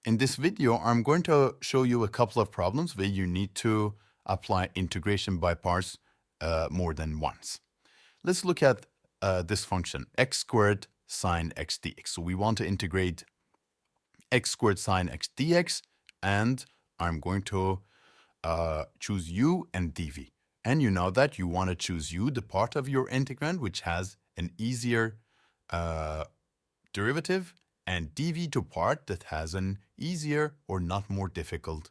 In this video, I'm going to show you a couple of problems where you need to apply integration by parts more than once. Let's look at this function, x squared sine x dx. So we want to integrate x squared sine x dx, and I'm going to choose u and dv. And you know that you want to choose u, the part of your integrand, which has an easier derivative, and dv to part that has an easier or not more difficult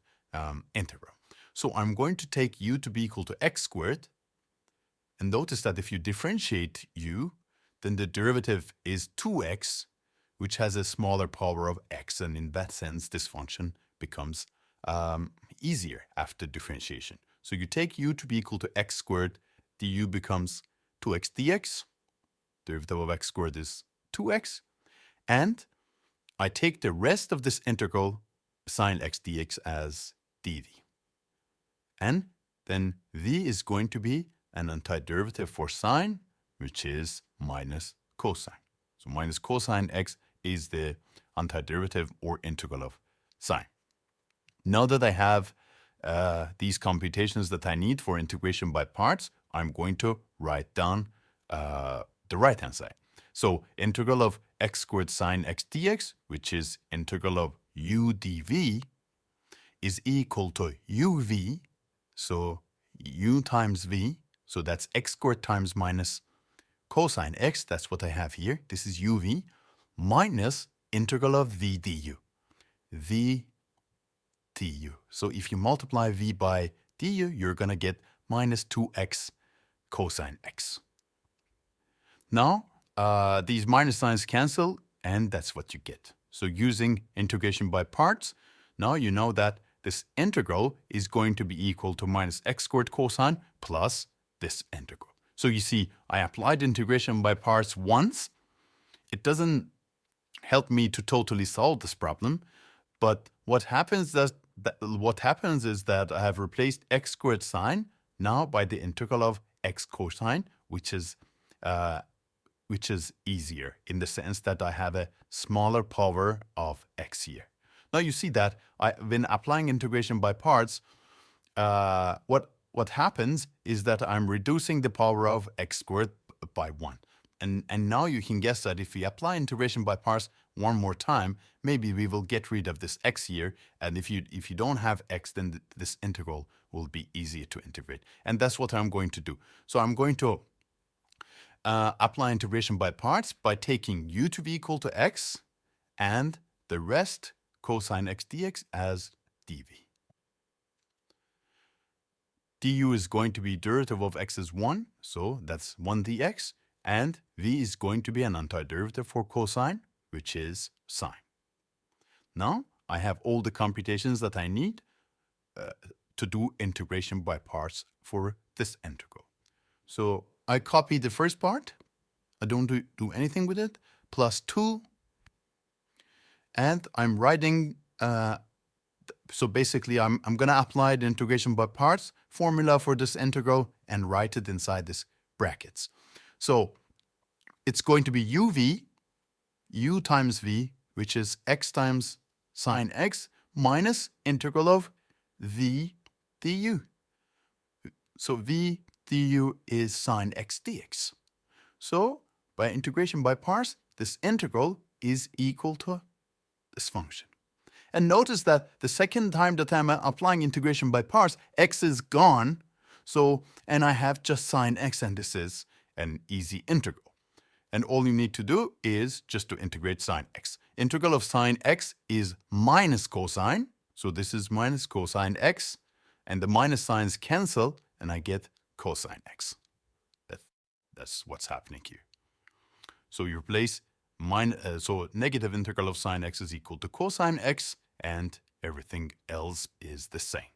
integral. So I'm going to take u to be equal to x squared. And notice that if you differentiate u, then the derivative is 2x, which has a smaller power of x. And in that sense, this function becomes easier after differentiation. So you take u to be equal to x squared, du becomes 2x dx. Derivative of x squared is 2x. And I take the rest of this integral sine x dx as dv. And then v is going to be an antiderivative for sine, which is minus cosine. So minus cosine x is the antiderivative or integral of sine. Now that I have these computations that I need for integration by parts, I'm going to write down the right-hand side. So integral of x squared sine x dx, which is integral of u dv, is equal to uv, so u times v, so that's x squared times minus cosine x, that's what I have here, this is uv, minus integral of v du, v du. So if you multiply v by du, you're going to get minus 2x cosine x. Now, these minus signs cancel, and that's what you get. So using integration by parts, now you know that this integral is going to be equal to minus x squared cosine plus this integral. So you see, I applied integration by parts once. It doesn't help me to totally solve this problem, but what happens is that I have replaced x squared sine now by the integral of x cosine, which is easier in the sense that I have a smaller power of x here. Now you see that when applying integration by parts, what happens is that I'm reducing the power of x squared by 1. And now you can guess that if we apply integration by parts one more time, maybe we will get rid of this x here. And if you don't have x, then this integral will be easier to integrate. And that's what I'm going to do. So I'm going to apply integration by parts by taking u to be equal to x and the rest cosine x dx as dv. du is going to be derivative of x is 1, so that's 1 dx, and v is going to be an antiderivative for cosine, which is sine. Now I have all the computations that I need to do integration by parts for this integral. So I copy the first part, I don't do anything with it, plus 2, and I'm writing, so basically I'm going to apply the integration by parts formula for this integral and write it inside this brackets. So it's going to be uv, u times v, which is x times sine x, minus integral of v du. So v du is sine x dx. So by integration by parts, this integral is equal to this function. And notice that the second time that I'm applying integration by parts, x is gone. So, and I have just sine x, and this is an easy integral. And all you need to do is just to integrate sine x. Integral of sine x is minus cosine. So this is minus cosine x, and the minus signs cancel, and I get cosine x. That's what's happening here. So you replace so negative integral of sine x is equal to cosine x, and everything else is the same.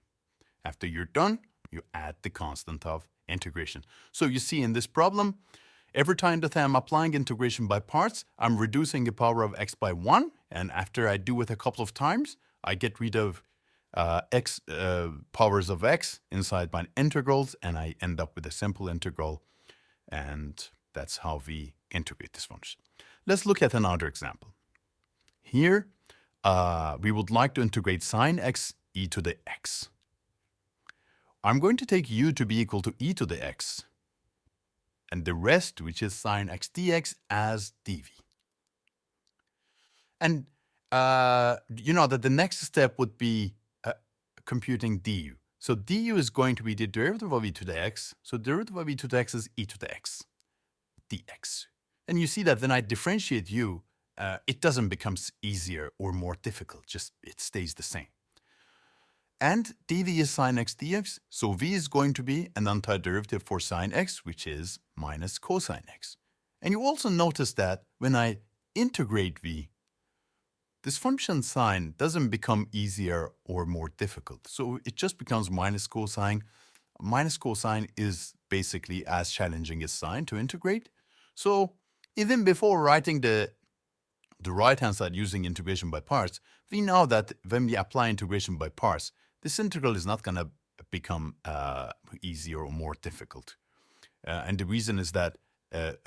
After you're done, you add the constant of integration. So you see in this problem, every time that I'm applying integration by parts, I'm reducing the power of x by 1, and after I do it a couple of times, I get rid of powers of x inside my integrals, and I end up with a simple integral, and that's how we integrate this function. Let's look at another example. Here, we would like to integrate sine x e to the x. I'm going to take u to be equal to e to the x, and the rest, which is sine x dx, as dv. And you know that the next step would be computing du. So du is going to be the derivative of e to the x. So derivative of e to the x is e to the x dx. And you see that when I differentiate u, it doesn't become easier or more difficult, just it stays the same. And dv is sine x dx, so v is going to be an antiderivative for sine x, which is minus cosine x. And you also notice that when I integrate v, this function sine doesn't become easier or more difficult. So it just becomes minus cosine. Minus cosine is basically as challenging as sine to integrate. So even before writing the right-hand side using integration by parts, we know that when we apply integration by parts, this integral is not going to become easier or more difficult. And the reason is that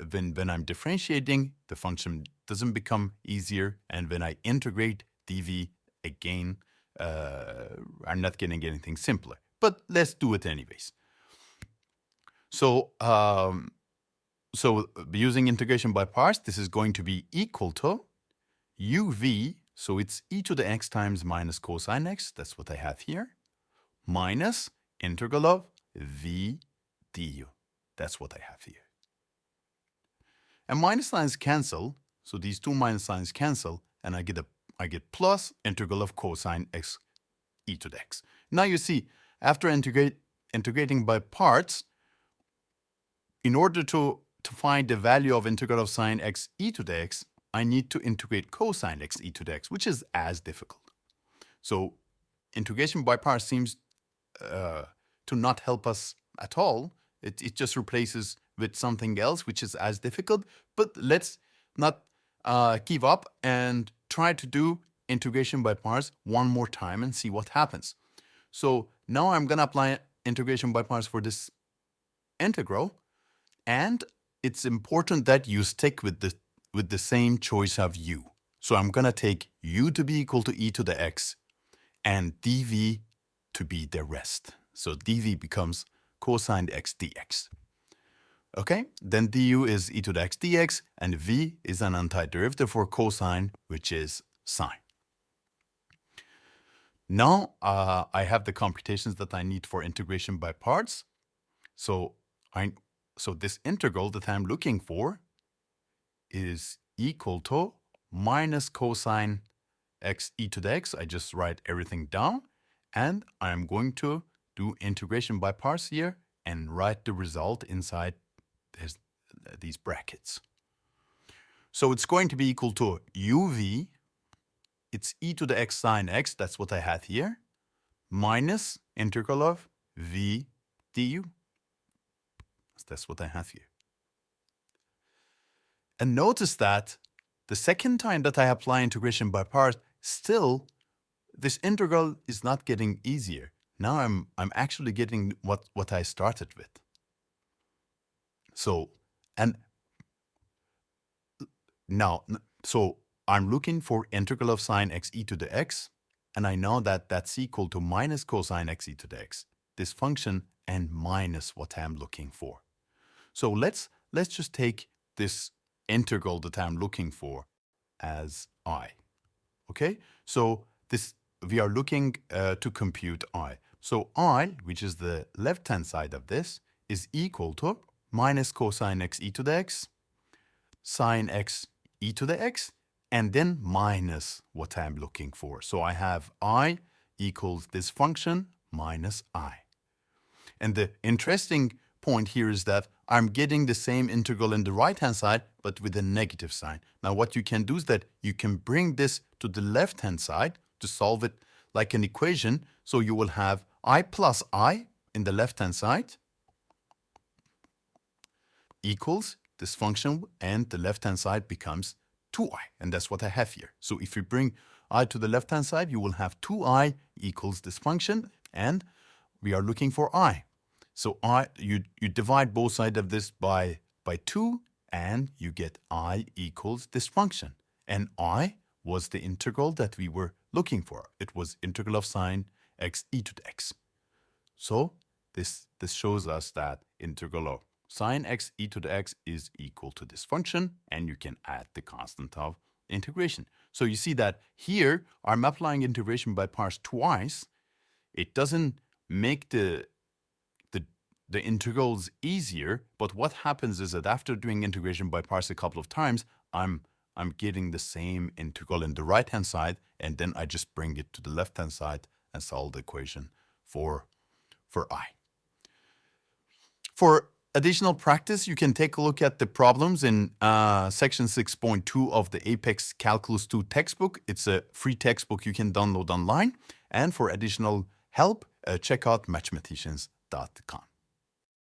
when I'm differentiating, the function doesn't become easier, and when I integrate dv, again, I'm not getting anything simpler. But let's do it anyways. So, using integration by parts, this is going to be equal to uv, so it's e to the x times minus cosine x, that's what I have here, minus integral of v du. That's what I have here. And minus signs cancel, so these two minus signs cancel, and I get plus integral of cosine x e to the x. Now you see, after integrating by parts, in order to find the value of integral of sine x e to the x, I need to integrate cosine x e to the x, which is as difficult. So integration by parts seems to not help us at all. It just replaces with something else, which is as difficult. But let's not give up and try to do integration by parts one more time and see what happens. So now I'm going to apply integration by parts for this integral. And it's important that you stick with the same choice of u. So I'm going to take u to be equal to e to the x and dv to be the rest. So dv becomes cosine x dx. Okay, then du is e to the x dx, and v is an antiderivative for cosine, which is sine. Now I have the computations that I need for integration by parts. So this integral that I'm looking for is equal to minus cosine x e to the x. I just write everything down, and I'm going to do integration by parts here and write the result inside these brackets. So it's going to be equal to uv, it's e to the x sine x, that's what I have here, minus integral of v du. That's what I have here. And notice that the second time that I apply integration by parts, still this integral is not getting easier. Now I'm actually getting what I started with. So I'm looking for integral of sine x e to the x, and I know that that's equal to minus cosine x e to the x, this function, and minus what I'm looking for. So let's just take this integral that I'm looking for as I. Okay, so we are looking to compute I. So I, which is the left-hand side of this, is equal to minus cosine x e to the x, sine x e to the x, and then minus what I'm looking for. So I have I equals this function minus I. And the interesting point here is that I'm getting the same integral in the right-hand side, but with a negative sign. Now what you can do is that you can bring this to the left-hand side to solve it like an equation. So you will have I plus I in the left-hand side equals this function, and the left-hand side becomes 2i, and that's what I have here. So if you bring I to the left-hand side, you will have 2i equals this function, and we are looking for I. So you divide both sides of this by 2, and you get I equals this function. And I was the integral that we were looking for. It was integral of sine x e to the x. So this shows us that integral of sine x e to the x is equal to this function, and you can add the constant of integration. So you see that here I'm applying integration by parts twice. It doesn't make the integrals easier, but what happens is that after doing integration by parts a couple of times, I'm getting the same integral in the right-hand side, and then I just bring it to the left-hand side and solve the equation for I. For additional practice, you can take a look at the problems in section 6.2 of the Apex Calculus 2 textbook. It's a free textbook you can download online. And for additional help, check out mathematicans.com.